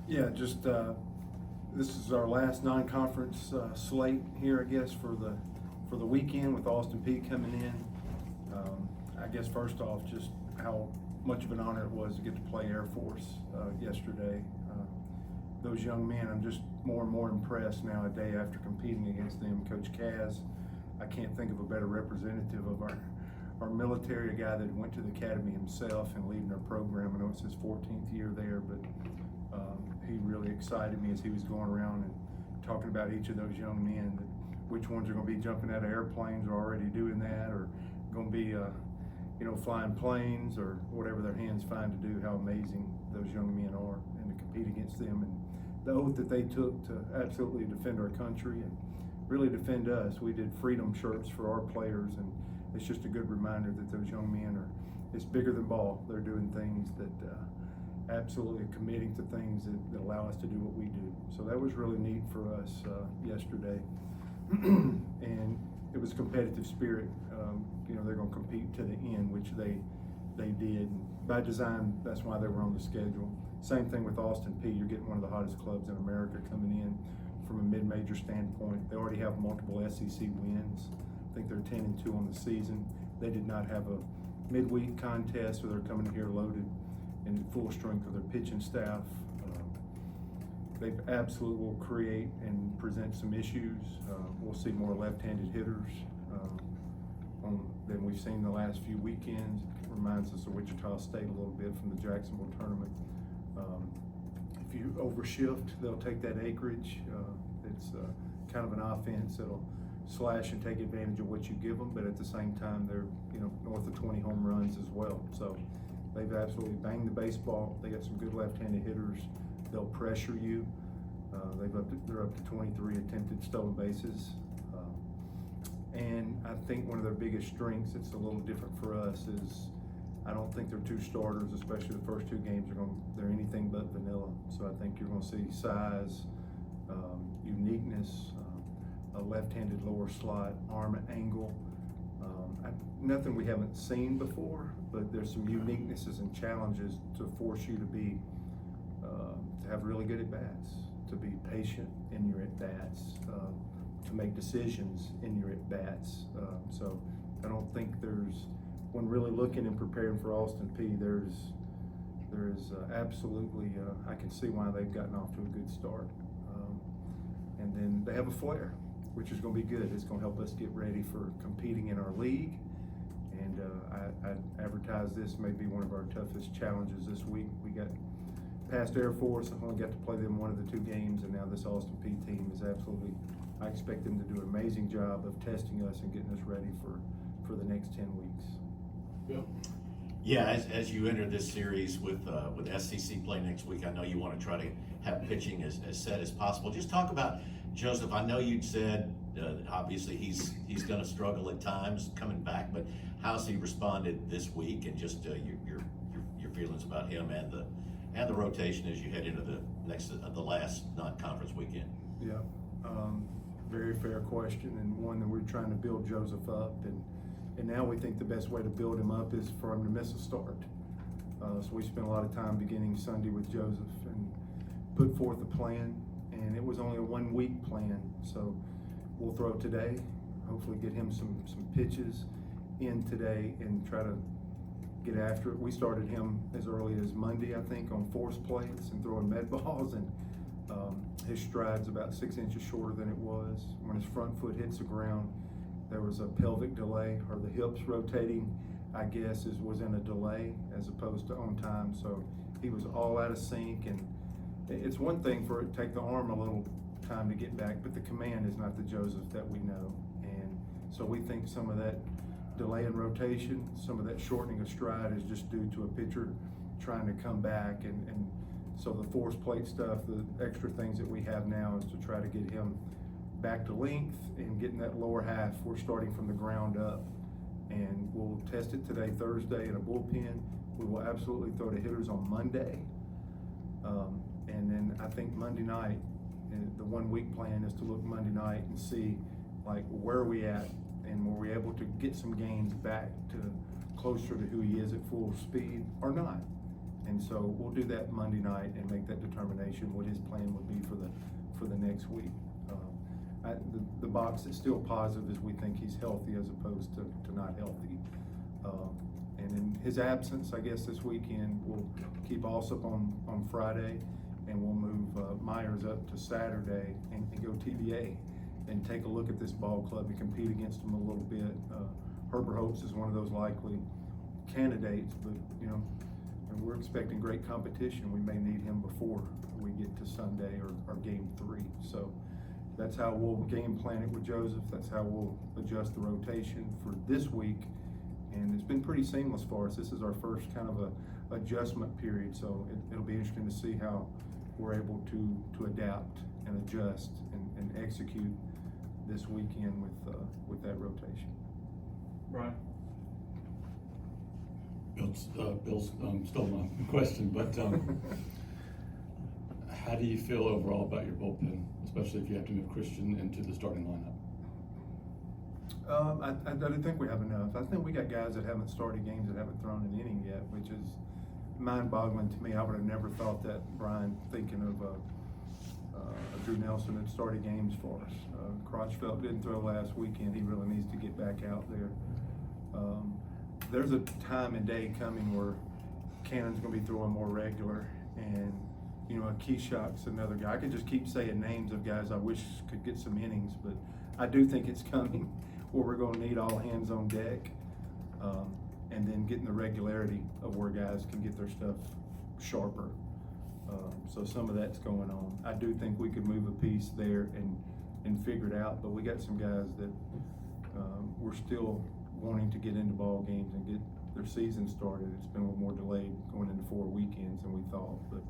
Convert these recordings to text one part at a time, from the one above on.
Yeah, just this is our last non-conference slate here, I guess, for the weekend with Austin Peay coming in. I guess first off, just how much of an honor it was to get to play Air Force yesterday. Those young men, I'm just more and more impressed now a day after competing against them. Coach Kaz, I can't think of a better representative of our military, a guy that went to the academy himself and leading our program. I know it's his 14th year there, but he really excited me as he was going around and talking about each of those young men, that which ones are going to be jumping out of airplanes or already doing that, or going to be flying planes or whatever their hands find to do. How amazing those young men are, and to compete against them, and the oath that they took to absolutely defend our country and really defend us. We did freedom shirts for our players, and it's just a good reminder that those young men are, it's bigger than ball. They're doing things that absolutely committing to things that allow us to do what we do. So that was really neat for us yesterday. And it was a competitive spirit. They're going to compete to the end, which they did. By design, that's why they were on the schedule. Same thing with Austin Peay. You're getting one of the hottest clubs in America coming in from a mid-major standpoint. They already have multiple SEC wins. I think they're 10-2 on the season. They did not have a midweek contest, so they're coming here loaded and at full strength of their pitching staff. They absolutely will create and present some issues. We'll see more left-handed hitters than we've seen the last few weekends. It reminds us of Wichita State a little bit from the Jacksonville tournament. If you overshift, they'll take that acreage. It's kind of an offense that'll slash and take advantage of what you give them, but at the same time, they're north of 20 home runs as well. So they've absolutely banged the baseball. They got some good left-handed hitters. They'll pressure you. They're up to 23 attempted stolen bases. And I think one of their biggest strengths, it's a little different for us, is I don't think their two starters, especially the first two games, they're anything but vanilla. So I think you're going to see size, uniqueness, a left-handed lower slot, arm angle. Nothing we haven't seen before, but there's some uniquenesses and challenges to force you to be to have really good at-bats, to be patient in your at-bats, to make decisions in your at-bats. So I don't think when really looking and preparing for Austin Peay, there is absolutely, I can see why they've gotten off to a good start. And then they have a flair, which is going to be good. It's going to help us get ready for competing in our league. And I advertise this may be one of our toughest challenges this week. We got past Air Force. I only got to play them one of the two games, and now this Austin Peay team is absolutely, I expect them to do an amazing job of testing us and getting us ready for the next 10 weeks. Yep. Yeah, as you enter this series with SEC play next week, I know you want to try to have pitching as set as possible. Just talk about Joseph. I know you'd said obviously he's going to struggle at times coming back, but how's he responded this week, and just your feelings about him and the rotation as you head into the last non-conference weekend? Yeah, very fair question, and one that we're trying to build Joseph up, and now we think the best way to build him up is for him to miss a start. So we spent a lot of time beginning Sunday with Joseph and put forth a plan, and it was only a 1 week plan. So we'll throw today, hopefully get him some pitches in today and try to get after it. We started him as early as Monday, I think, on force plates and throwing med balls, and his stride's about 6 inches shorter than it was. When his front foot hits the ground, there was a pelvic delay, or the hips rotating, I guess, was in a delay as opposed to on time. So he was all out of sync, and it's one thing for it to take the arm a little time to get back, but the command is not the Joseph that we know. And so we think some of that delay in rotation, some of that shortening of stride is just due to a pitcher trying to come back. And so the force plate stuff, the extra things that we have now is to try to get him back to length and getting that lower half. We're starting from the ground up, and we'll test it today, Thursday, in a bullpen. We will absolutely throw to hitters on Monday. And then I think Monday night, the 1 week plan is to look Monday night and see like where are we at, and were we able to get some gains back to closer to who he is at full speed or not. And so we'll do that Monday night and make that determination what his plan would be for the next week. The box is still positive as we think he's healthy as opposed to not healthy. And in his absence, I guess this weekend, we'll keep Alsop on Friday, and we'll move Myers up to Saturday and go TBA and take a look at this ball club and compete against them a little bit. Herbert Holtz is one of those likely candidates, but and we're expecting great competition. We may need him before we get to Sunday or game 3. So that's how we'll game plan it with Joseph. That's how we'll adjust the rotation for this week. And it's been pretty seamless for us. This is our first kind of a adjustment period. So it'll be interesting to see how we're able to adapt and adjust and execute this weekend with that rotation. Brian? Bill's stole my question, but how do you feel overall about your bullpen, especially if you have to move Christian into the starting lineup? I don't think we have enough. I think we got guys that haven't started games that haven't thrown an inning yet, which is mind-boggling to me. I would have never thought that, Brian, thinking of Drew Nelson had started games for us. Crotchfeld didn't throw last weekend. He really needs to get back out there. There's a time and day coming where Cannon's going to be throwing more regular, and a Keyshock's another guy. I could just keep saying names of guys I wish could get some innings, but I do think it's coming where we're going to need all hands on deck, and then getting the regularity of where guys can get their stuff sharper. So some of that's going on. I do think we could move a piece there and figure it out, but we got some guys that we're still wanting to get into ball games and get their season started. It's been a little more delayed going into 4 weekends than we thought, but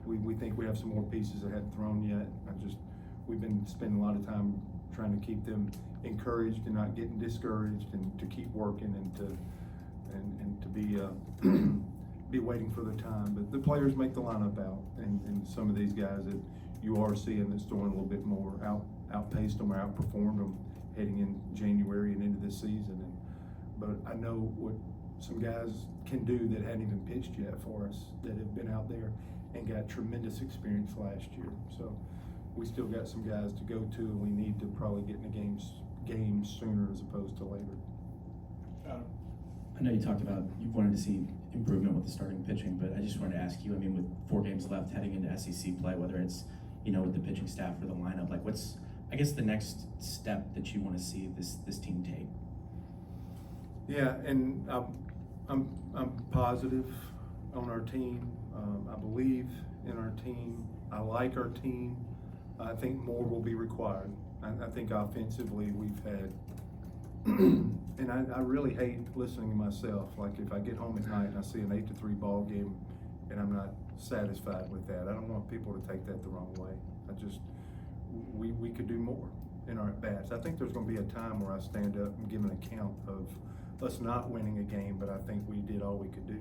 we think we have some more pieces that hadn't thrown yet. We've been spending a lot of time trying to keep them encouraged and not getting discouraged, and to keep working and to be waiting for their time. But the players make the lineup out, and some of these guys that you are seeing that's throwing a little bit more outpaced them or outperformed them heading in January and into this season. But I know what some guys can do that hadn't even pitched yet for us, that have been out there and got tremendous experience last year. So we still got some guys to go to, and we need to probably get in the games sooner as opposed to later. I know you talked about you wanted to see improvement with the starting pitching, but I just wanted to ask you, with 4 games left heading into SEC play, whether it's, with the pitching staff or the lineup, like what's, I guess, the next step that you want to see this team take? Yeah, and I'm positive on our team. I believe in our team. I like our team. I think more will be required. I think offensively we've had, and I really hate listening to myself. Like if I get home at night and I see an 8-3 ball game and I'm not satisfied with that, I don't want people to take that the wrong way. We could do more in our at-bats. I think there's going to be a time where I stand up and give an account of us not winning a game, but I think we did all we could do.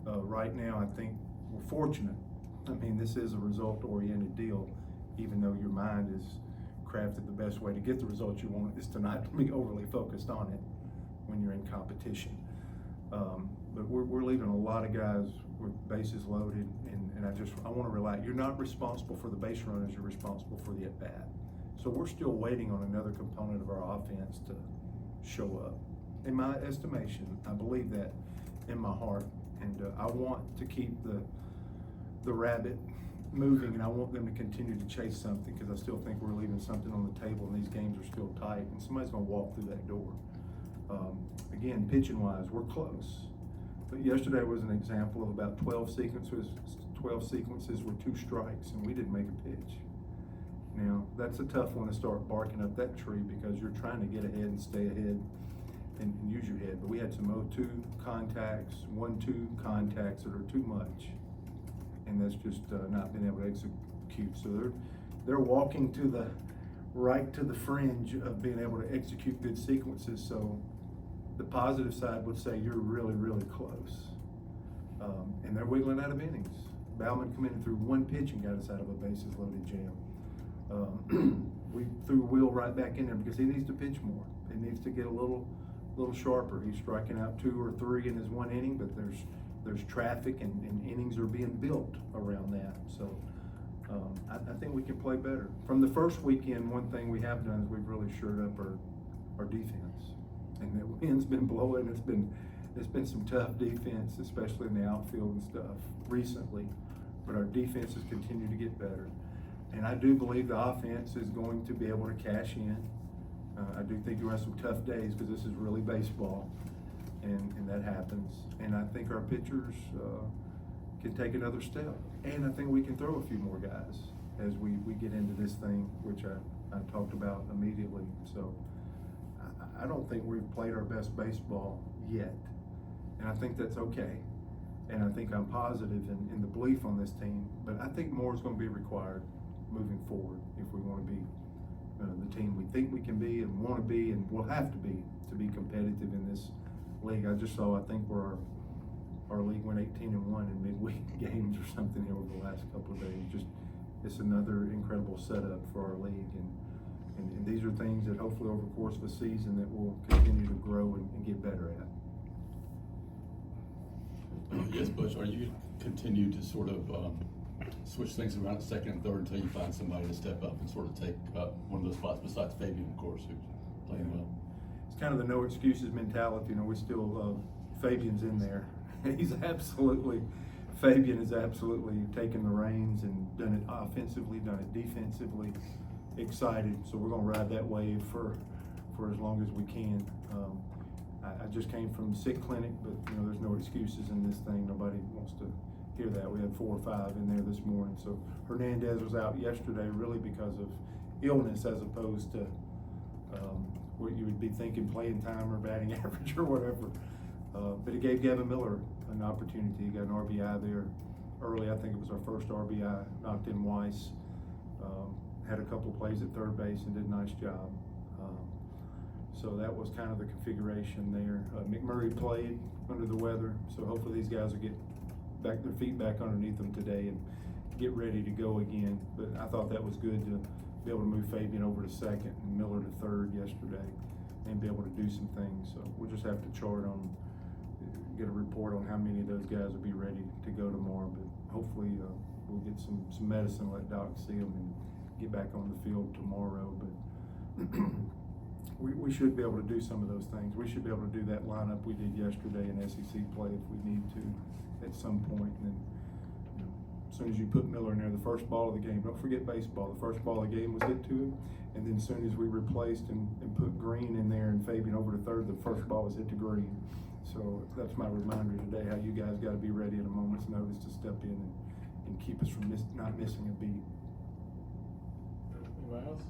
Right now, I think we're fortunate. This is a result-oriented deal, even though your mind is crafted the best way to get the results you want is to not be overly focused on it when you're in competition. But we're leaving a lot of guys with bases loaded, and I want to rely. You're not responsible for the base runners, you're responsible for the at-bat. So we're still waiting on another component of our offense to show up. In my estimation, I believe that in my heart, and I want to keep the rabbit moving, and I want them to continue to chase something, because I still think we're leaving something on the table, and these games are still tight, and somebody's going to walk through that door. Again, pitching-wise, we're close. But yesterday was an example of about 12 sequences with 2 strikes, and we didn't make a pitch. Now, that's a tough one to start barking up that tree, because you're trying to get ahead and stay ahead and use your head. But we had some 0-2 contacts, 1-2 contacts that are too much, and that's just not been able to execute. So they're walking to the right to the fringe of being able to execute good sequences. So the positive side would say you're really, really close. And they're wiggling out of innings. Bauman come in and threw 1 pitch and got us out of a bases loaded jam. We threw Will right back in there because he needs to pitch more. He needs to get a little sharper. He's striking out 2 or 3 in his 1 inning, but there's traffic and innings are being built around that. So I think we can play better. From the first weekend, one thing we have done is we've really shored up our defense. And the wind's been blowing. It's been some tough defense, especially in the outfield and stuff recently. But our defense has continued to get better. And I do believe the offense is going to be able to cash in. I do think you'll have some tough days because this is really baseball, and that happens. And I think our pitchers can take another step. And I think we can throw a few more guys as we get into this thing, which I talked about immediately. So I don't think we've played our best baseball yet. And I think that's okay. And I think I'm positive in the belief on this team. But I think more is going to be required moving forward if we want to be the team we think we can be and want to be and will have to be competitive in this league. I just saw, I think our league went 18-1 in midweek games or something here over the last couple of days. Just, it's another incredible setup for our league. And these are things that hopefully over the course of a season that we'll continue to grow and get better at. Yes, Butch, are you continue to sort of switch things around at second and third until you find somebody to step up and sort of take one of those spots besides Fabian, of course, who's playing well? It's kind of the no excuses mentality. You know, we still, Fabian's in there. Fabian has absolutely taken the reins and done it offensively, done it defensively, excited. So we're going to ride that wave for as long as we can. I just came from sick clinic, but you know, there's no excuses in this thing. Nobody wants to hear that. We had 4 or 5 in there this morning. So Hernandez was out yesterday really because of illness as opposed to what you would be thinking playing time or batting average or whatever. But it gave Gavin Miller an opportunity. He got an RBI there early. I think it was our first RBI. Knocked in Weiss. Had a couple plays at third base and did a nice job. So that was kind of the configuration there. McMurray played under the weather, so hopefully these guys will get back their feet back underneath them today and get ready to go again. But I thought that was good to be able to move Fabian over to second and Miller to third yesterday and be able to do some things. So we'll just have to get a report on how many of those guys will be ready to go tomorrow. But hopefully we'll get some medicine, let Doc see them, and get back on the field tomorrow. But we should be able to do some of those things. We should be able to do that lineup we did yesterday in SEC play if we need to at some point. And then, you know, as soon as you put Miller in there, the first ball of the game, don't forget baseball, the first ball of the game was hit to him. And then as soon as we replaced and put Green in there and Fabian over to third, the first ball was hit to Green. So that's my reminder today, how you guys got to be ready at a moment's notice to step in and keep us from not missing a beat. Anybody else?